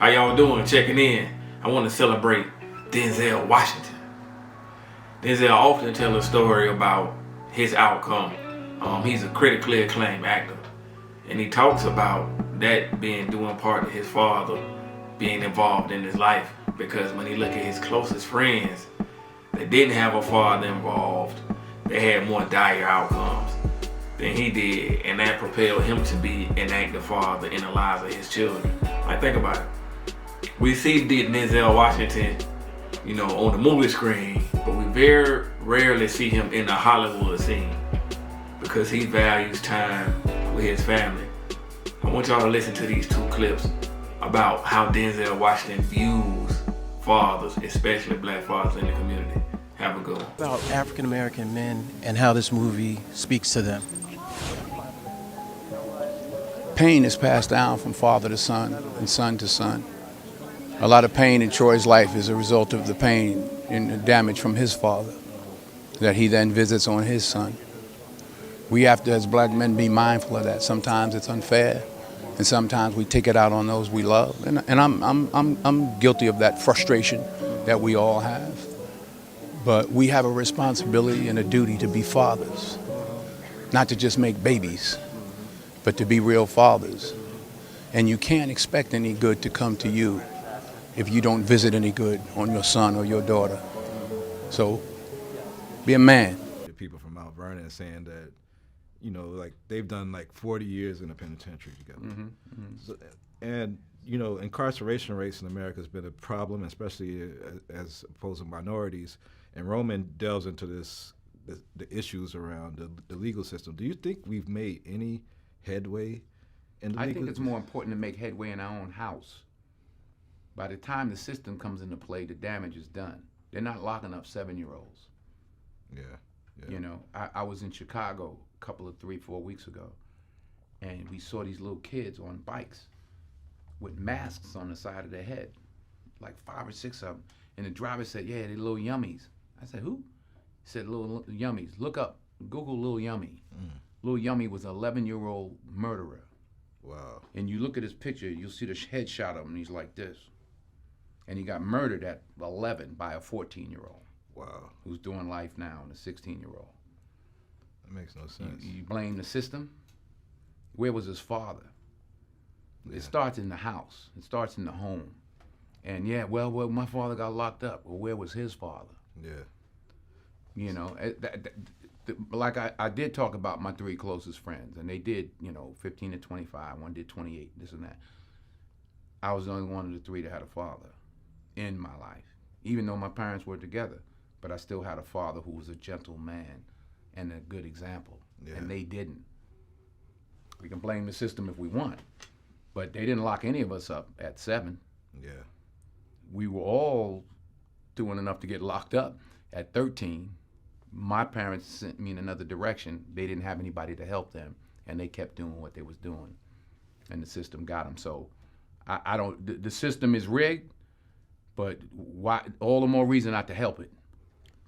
How y'all doing? Checking in. I want to celebrate Denzel Washington. Denzel often tells a story about his outcome. He's a critically acclaimed actor, and he talks about that being due in part to his father being involved in his life. Because when he look at his closest friends that didn't have a father involved, they had more dire outcomes than he did, and that propelled him to be an active father in the lives of his children. Like, think about it. We see Denzel Washington, on the movie screen, but we very rarely see him in the Hollywood scene because he values time with his family. I want y'all to listen to these two clips about how Denzel Washington views fathers, especially black fathers in the community. Have a good one. About African American men and how this movie speaks to them. Pain is passed down from father to son and son to son. A lot of pain in Troy's life is a result of the pain and the damage from his father that he then visits on his son. We have to, as black men, be mindful of that. Sometimes it's unfair, and sometimes we take it out on those we love. And I'm guilty of that frustration that we all have. But we have a responsibility and a duty to be fathers, not to just make babies, but to be real fathers. And you can't expect any good to come to you if you don't visit any good on your son or your daughter. So be a man. People from Mount Vernon saying that, like they've done like 40 years in a penitentiary together. So, and, incarceration rates in America has been a problem, especially as opposed to minorities. And Roman delves into the issues around the legal system. Do you think we've made any headway in the legal system? I think it's more important to make headway in our own house. By the time the system comes into play, the damage is done. They're not locking up 7-year-olds. Yeah. I was in Chicago a couple of 3-4 weeks ago, and we saw these little kids on bikes with masks on the side of their head, like 5 or 6 of them. And the driver said, "Yeah, they're little yummies." I said, "Who?" He said, "Little yummies. Look up, Google Little Yummy." Little Yummy was an 11-year-old murderer. Wow. And you look at his picture, you'll see the headshot of him, and he's like this. And he got murdered at 11 by a 14-year-old. Wow. Who's doing life now, and a 16-year-old. That makes no sense. You blame the system? Where was his father? Yeah. It starts in the house. It starts in the home. And well, my father got locked up. Well, where was his father? Yeah. Like I did talk about my 3 closest friends, and they did, 15 to 25. One did 28, this and that. I was the only one of the 3 that had a father in my life, even though my parents were together. But I still had a father who was a gentle man and a good example, and they didn't. We can blame the system if we want, but they didn't lock any of us up at 7. Yeah. We were all doing enough to get locked up at 13. My parents sent me in another direction. They didn't have anybody to help them, and they kept doing what they was doing, and the system got them. So I don't. The system is rigged, but why? All the more reason not to help it.